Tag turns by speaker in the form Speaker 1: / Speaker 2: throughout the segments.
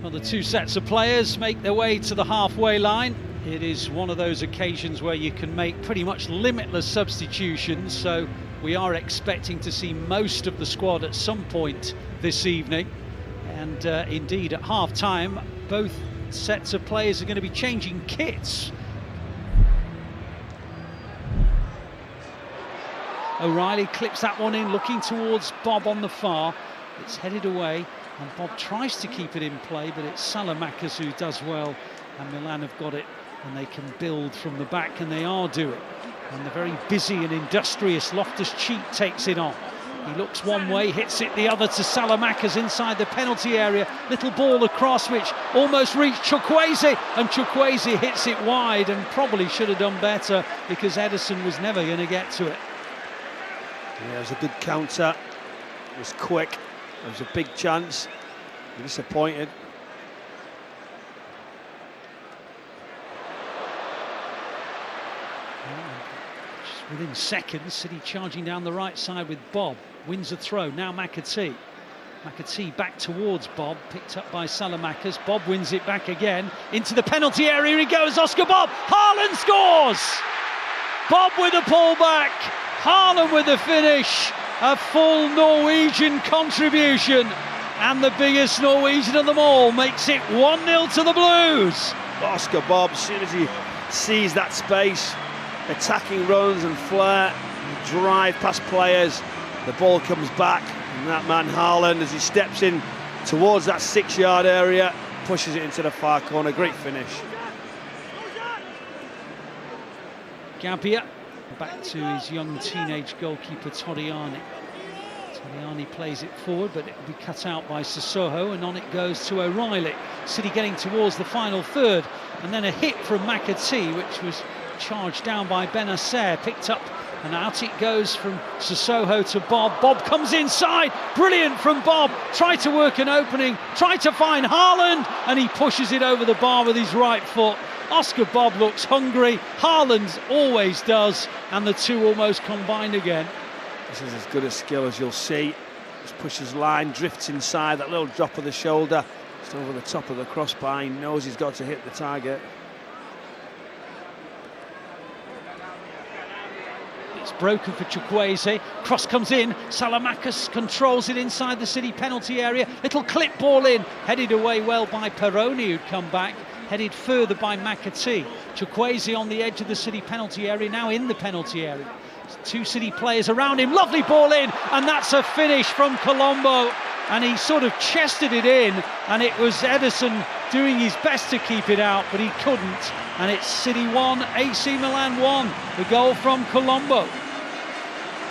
Speaker 1: Well, the two sets of players make their way to the halfway line. It is one of those occasions where you can make pretty much limitless substitutions, so we are expecting to see most of the squad at some point this evening. And indeed, at half-time, both sets of players are going to be changing kits. O'Reilly clips that one in, looking towards Bob on the far. It's headed away, and Bob tries to keep it in play, but it's Salamakers who does well, and Milan have got it, and they can build from the back, and they are doing. And the very busy and industrious Loftus-Cheek takes it on. He looks one way, hits it the other to Salamakers inside the penalty area. Little ball across, which almost reached Chukwueze, and Chukwueze hits it wide, and probably should have done better because Ederson was never going to get to it.
Speaker 2: Yeah, it was a good counter. It was quick. It was a big chance. You're disappointed.
Speaker 1: Just within seconds, City charging down the right side with Bob. Wins the throw. Now McAtee. McAtee back towards Bob. Picked up by Salamakers. Bob wins it back again. Into the penalty area. Here he goes. Oscar Bob. Haaland scores! Bob with a pullback. Haaland with the finish, a full Norwegian contribution, and the biggest Norwegian of them all makes it 1-0 to the Blues.
Speaker 2: Oscar Bob, as soon as he sees that space, attacking runs and flair, drive past players, the ball comes back, and that man Haaland, as he steps in towards that 6-yard area, pushes it into the far corner. Great finish.
Speaker 1: Gabbia. Back to his young teenage goalkeeper Torriani. Torriani plays it forward, but it'll be cut out by Sissoko, and on it goes to O'Reilly. City getting towards the final third, and then a hit from McAtee, which was charged down by Benacer, picked up, and out it goes from Sissoko to Bob. Bob comes inside, brilliant from Bob. Tried to work an opening, tried to find Haaland, and he pushes it over the bar with his right foot. Oscar Bob looks hungry, Haaland always does, and the two almost combined again.
Speaker 2: This is as good a skill as you'll see. Just pushes line, drifts inside, that little drop of the shoulder, just over the top of the crossbar. He knows he's got to hit the target.
Speaker 1: It's broken for Chukwueze, cross comes in, Salamakers controls it inside the City penalty area, little clip ball in, headed away well by Peroni, who'd come back. Headed further by McAtee. Chukwueze on the edge of the City penalty area, now in the penalty area. Two City players around him, lovely ball in, and that's a finish from Colombo. And he sort of chested it in, and it was Ederson doing his best to keep it out, but he couldn't. And it's City 1, AC Milan 1, the goal from Colombo.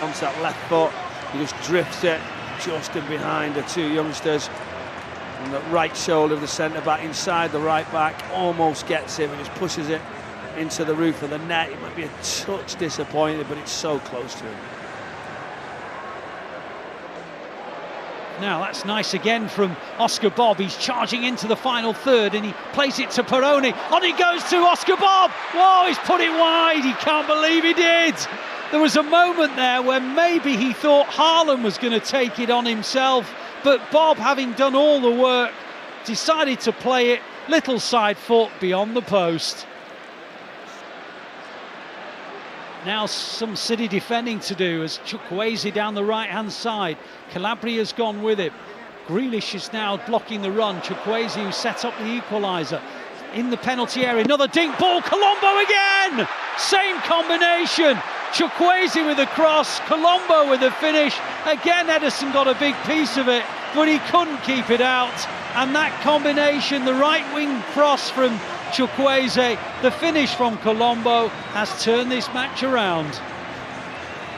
Speaker 2: Onto that left foot, he just drifts it just in behind the two youngsters. On the right shoulder of the centre-back, inside the right-back, almost gets him and just pushes it into the roof of the net. It might be a touch disappointed, but it's so close to him.
Speaker 1: Now that's nice again from Oscar Bob. He's charging into the final third, and he plays it to Peroni. On it goes to Oscar Bob. Whoa, he's put it wide. He can't believe he did. There was a moment there where maybe he thought Haaland was going to take it on himself, but Bob, having done all the work, decided to play it little side foot beyond the post. Now some City defending to do as Chukwueze down the right-hand side. Calabria's gone with him. Grealish is now blocking the run. Chukwueze, who set up the equaliser. In the penalty area, another dink ball, Colombo again! Same combination. Chukwueze with a cross, Colombo with a finish. Again, Ederson got a big piece of it, but he couldn't keep it out. And that combination, the right wing cross from Chukwueze, the finish from Colombo, has turned this match around.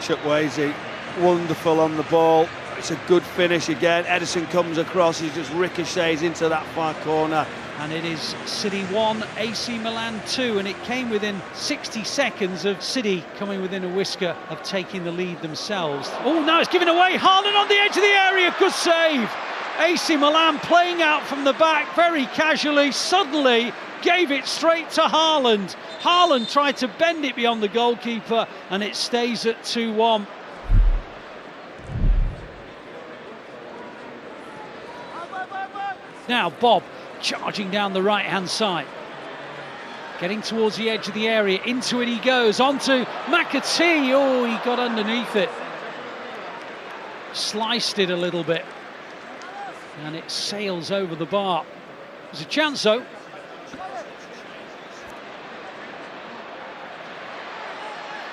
Speaker 2: Chukwueze, wonderful on the ball. It's a good finish again. Ederson comes across, he just ricochets into that far corner.
Speaker 1: And it is City 1, AC Milan 2, and it came within 60 seconds of City coming within a whisker of taking the lead themselves. Oh, now it's given away. Haaland on the edge of the area, good save. AC Milan playing out from the back very casually, suddenly gave it straight to Haaland. Haaland tried to bend it beyond the goalkeeper, and it stays at 2-1. Now Bob charging down the right-hand side. Getting towards the edge of the area, into it he goes, onto McAtee. Oh, he got underneath it. Sliced it a little bit. And it sails over the bar. There's a chance though.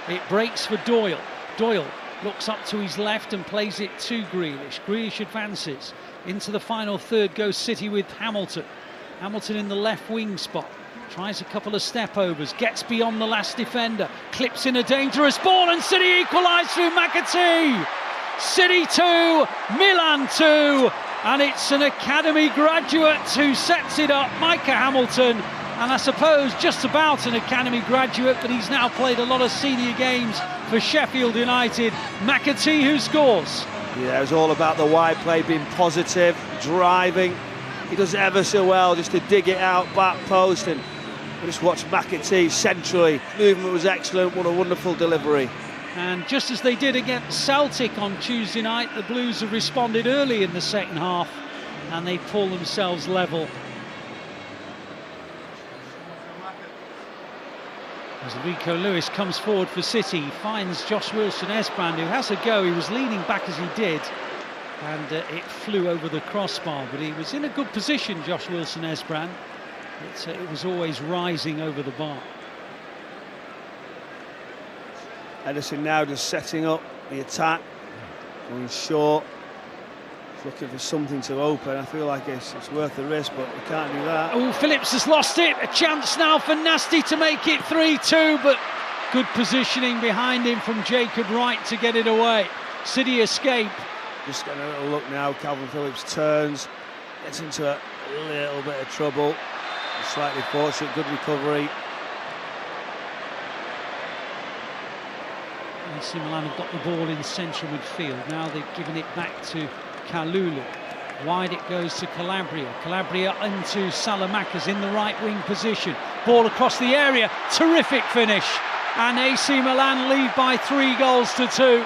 Speaker 1: It breaks for Doyle. Doyle looks up to his left and plays it to Grealish. Grealish advances. Into the final third goes City with Hamilton. Hamilton in the left wing spot. Tries a couple of step overs, gets beyond the last defender, clips in a dangerous ball, and City equalise through McAtee. City 2, Milan 2, and it's an academy graduate who sets it up, Micah Hamilton, and I suppose just about an academy graduate, but he's now played a lot of senior games for Sheffield United. McAtee who scores.
Speaker 2: Yeah, it was all about the wide play, being positive, driving. He does it ever so well just to dig it out, back post, and just watch McAtee centrally. Movement was excellent, what a wonderful delivery.
Speaker 1: And just as they did against Celtic on Tuesday night, the Blues have responded early in the second half and they pull themselves level. As Rico Lewis comes forward for City, he finds Josh Wilson-Esbrand, who has a go. He was leaning back as he did, and it flew over the crossbar, but he was in a good position, Josh Wilson-Esbrand. It was always rising over the bar.
Speaker 2: Edison now just setting up the attack, going short, looking for something to open. I feel like it's worth the risk, but we can't do that.
Speaker 1: Oh, Phillips has lost it. A chance now for Nasty to make it 3-2, but good positioning behind him from Jacob Wright to get it away. City escape.
Speaker 2: Just getting a little look now. Calvin Phillips turns, gets into a little bit of trouble. Slightly fortunate, good recovery.
Speaker 1: AC Milan have got the ball in central midfield. Now they've given it back to Kalulu. Wide it goes to Calabria. Calabria into Salamanca's in the right wing position. Ball across the area. Terrific finish. And AC Milan lead by 3-2.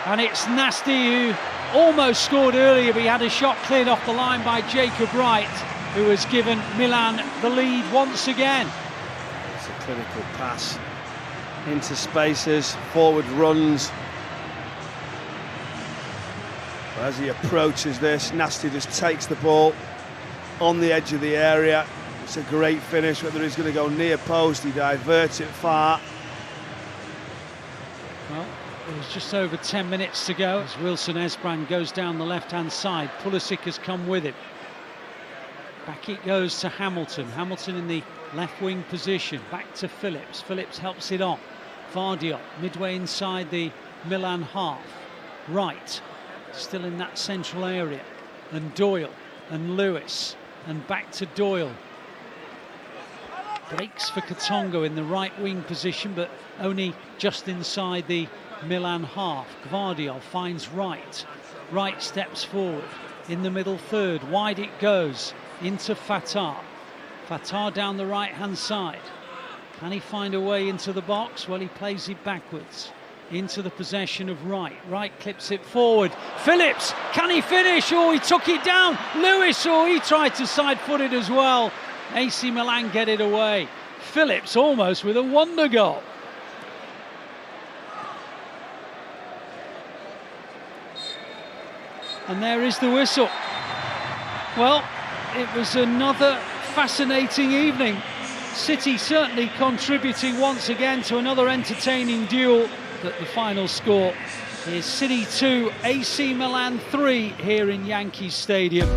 Speaker 1: And it's Nasty who almost scored earlier, but he had a shot cleared off the line by Jacob Wright, who has given Milan the lead once again.
Speaker 2: It's a clinical pass into spaces, forward runs. But as he approaches this, Nasty just takes the ball on the edge of the area. It's a great finish, whether he's going to go near post, he diverts it far.
Speaker 1: Well, there's just over 10 minutes to go as Wilson-Esbrand goes down the left-hand side. Pulisic has come with it. Back it goes to Hamilton. Hamilton in the left wing position. Back to Phillips. Phillips helps it on. Vardiol midway inside the Milan half. Wright still in that central area. And Doyle and Lewis. And back to Doyle. Breaks for Katongo in the right wing position, but only just inside the Milan half. Gvardiol finds Wright. Wright steps forward. In the middle third. Wide it goes. Into Fatah. Fatah down the right-hand side. Can he find a way into the box? Well, he plays it backwards. Into the possession of Wright. Wright clips it forward. Phillips, can he finish? Oh, he took it down. Lewis, oh, he tried to side-foot it as well. AC Milan get it away. Phillips almost with a wonder goal. And there is the whistle. Well, it was another fascinating evening. City certainly contributing once again to another entertaining duel, but the final score is City 2, AC Milan 3 here in Yankee Stadium.